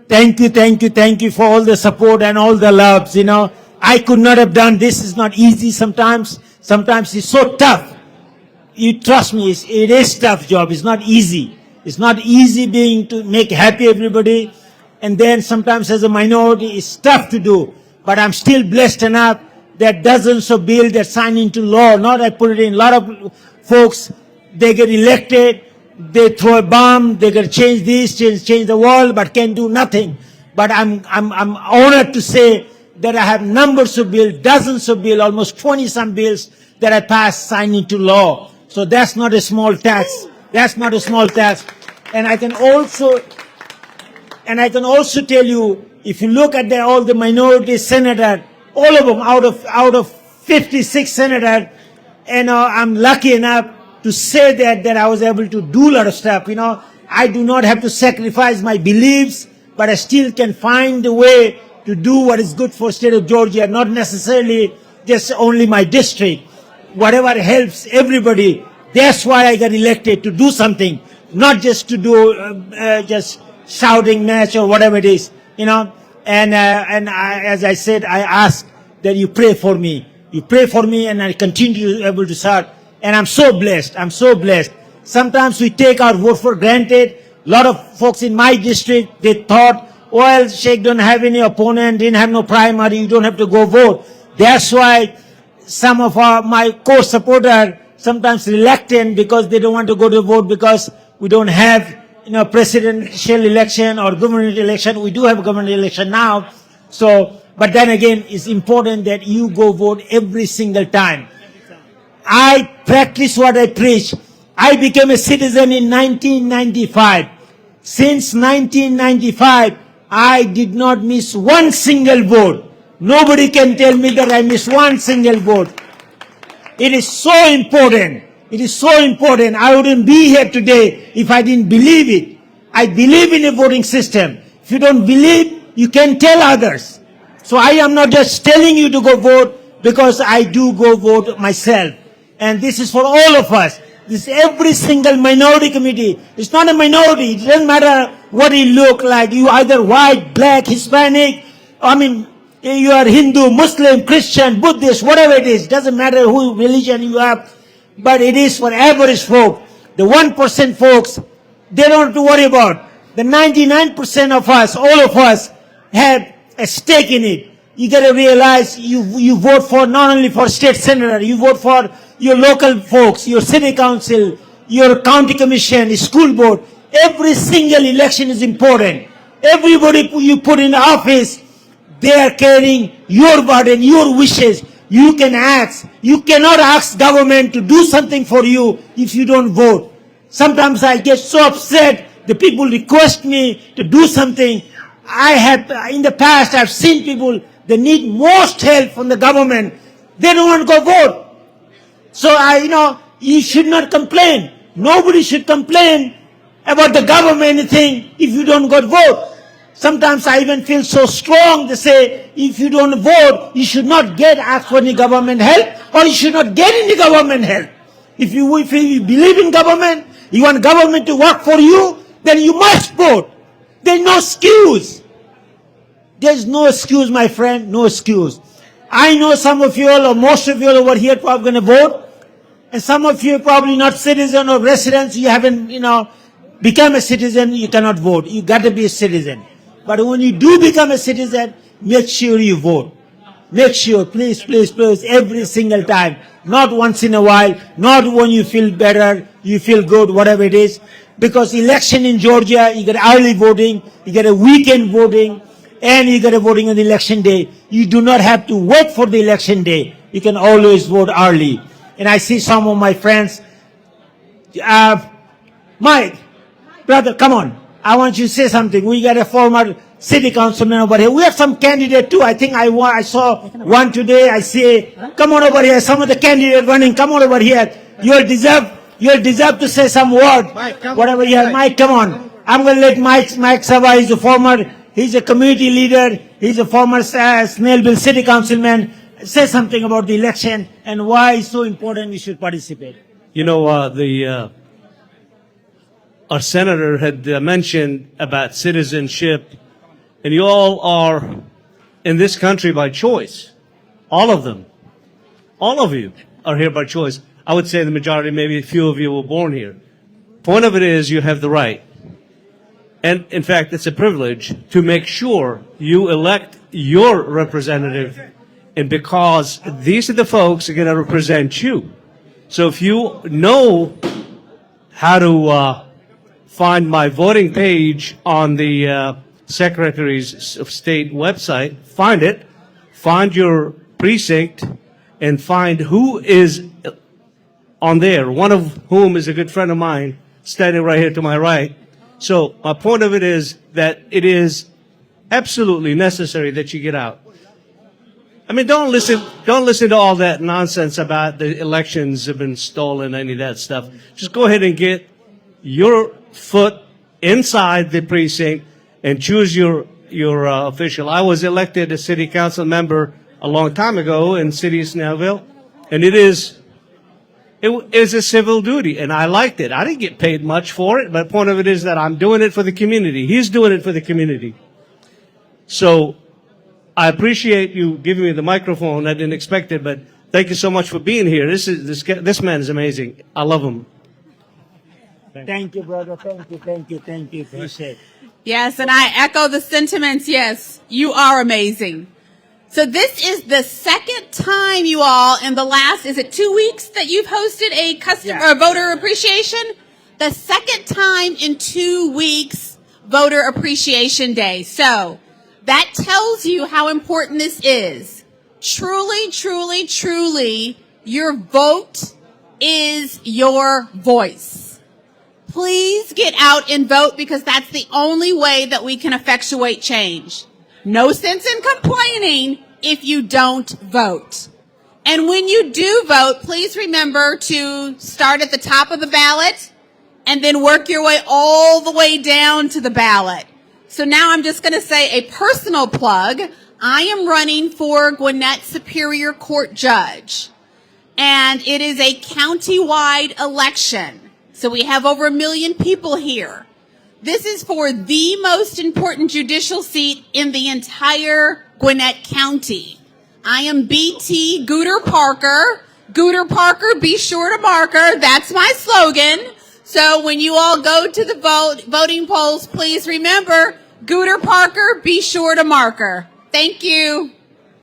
Thank you for all the support and all the loves, you know. I could not have done this. It's not easy sometimes. Sometimes it's so tough. You trust me, it is tough job. It's not easy. It's not easy being to make happy everybody. And then sometimes as a minority, it's tough to do. But I'm still blessed enough that dozens of bills that sign into law, not I put it in, a lot of folks, they get elected, they throw a bomb, they get change this, change the world, but can do nothing. But I'm honored to say that I have numbers of bills, dozens of bills, almost 20 some bills that I passed signed into law. So that's not a small task. That's not a small task. And I can also tell you, if you look at all the minority senators, all of them out of 56 senators, and I'm lucky enough to say that I was able to do a lot of stuff. You know, I do not have to sacrifice my beliefs, but I still can find a way to do what is good for state of Georgia, not necessarily just only my district. Whatever helps everybody. That's why I got elected, to do something, not just to do just shouting match or whatever it is, you know. And as I said, I ask that you pray for me. You pray for me, and I continue to be able to serve. And I'm so blessed. I'm so blessed. Sometimes we take our vote for granted. A lot of folks in my district, they thought, well, Sheikh don't have any opponent, didn't have no primary, you don't have to go vote. That's why some of my core supporters sometimes reluctant because they don't want to go to vote because we don't have, you know, presidential election or government election. We do have a government election now. So, but then again, it's important that you go vote every single time. I practice what I preach. I became a citizen in 1995. Since 1995, I did not miss one single vote. Nobody can tell me that I missed one single vote. It is so important. It is so important. I wouldn't be here today if I didn't believe it. I believe in a voting system. If you don't believe, you can tell others. So I am not just telling you to go vote because I do go vote myself. And this is for all of us. This is every single minority committee. It's not a minority. It doesn't matter what you look like. You either white, black, Hispanic, I mean, you are Hindu, Muslim, Christian, Buddhist, whatever it is. Doesn't matter who religion you have. But it is for average folk. The 1% folks, they don't have to worry about. The 99% of us, all of us, have a stake in it. You got to realize you vote for not only for state senator, you vote for your local folks, your city council, your county commission, school board. Every single election is important. Everybody you put in office, they are carrying your burden, your wishes. You can ask. You cannot ask government to do something for you if you don't vote. Sometimes I get so upset. The people request me to do something. In the past, I've seen people, they need most help from the government. They don't want to go vote. So you should not complain. Nobody should complain about the government thing if you don't go vote. Sometimes I even feel so strong to say, if you don't vote, you should not ask for any government help, or you should not get any government help. If you believe in government, you want government to work for you, then you must vote. There's no excuse. There's no excuse, my friend, no excuse. I know some of you all, or most of you all over here are going to vote, and some of you are probably not citizen or residents. You haven't, become a citizen, you cannot vote. You got to be a citizen. But when you do become a citizen, make sure you vote. Make sure, please, every single time. Not once in a while, not when you feel better, you feel good, whatever it is. Because election in Georgia, you get early voting, you get a weekend voting, and you get a voting on the election day. You do not have to wait for the election day. You can always vote early. And I see some of my friends. Mike, brother, come on. I want you to say something. We got a former city councilman over here. We have some candidate too. I think I saw one today. I see, come on over here. Some of the candidates running, come on over here. You deserve to say some word. Mike, come whatever you have. Mike, come on. I'm going to let Mike Sava, he's a community leader. He's a former Snellville city councilman. Say something about the election and why it's so important we should participate. Our senator had mentioned about citizenship And you all are in this country by choice. All of them. All of you are here by choice. I would say the majority, maybe a few of you were born here. Point of it is you have the right. And in fact, it's a privilege to make sure you elect your representative. And because these are the folks who are going to represent you. So if you know how to find my voting page on the Secretary's of State website, find it, find your precinct, and find who is on there, one of whom is a good friend of mine, standing right here to my right. So my point of it is that it is absolutely necessary that you get out. I mean, don't listen to all that nonsense about the elections have been stolen, any of that stuff. Just go ahead and get your foot inside the precinct and choose your official. I was elected a city council member a long time ago in city of Snellville, and it is a civil duty, and I liked it. I didn't get paid much for it, but the point of it is that I'm doing it for the community. He's doing it for the community. So I appreciate you giving me the microphone. I didn't expect it, but thank you so much for being here. This man is amazing. I love him. Thank you, brother. Thank you. Appreciate it. Yes, and I echo the sentiments. Yes, you are amazing. So this is the second time, you all, in the last, is it 2 weeks that you've hosted a or voter appreciation? The second time in 2 weeks, Voter Appreciation Day. So that tells you how important this is. Truly, truly, truly, your vote is your voice. Please get out and vote, because that's the only way that we can effectuate change. No sense in complaining if you don't vote. And when you do vote, please remember to start at the top of the ballot and then work your way all the way down to the ballot. So now I'm just going to say a personal plug. I am running for Gwinnett Superior Court Judge, and it is a county-wide election. So we have over 1 million people here. This is for the most important judicial seat in the entire Gwinnett County. I am BT Gooter Parker. Gooter Parker, be sure to mark her. That's my slogan. So when you all go to the voting polls, please remember, Gooter Parker, be sure to mark her. Thank you.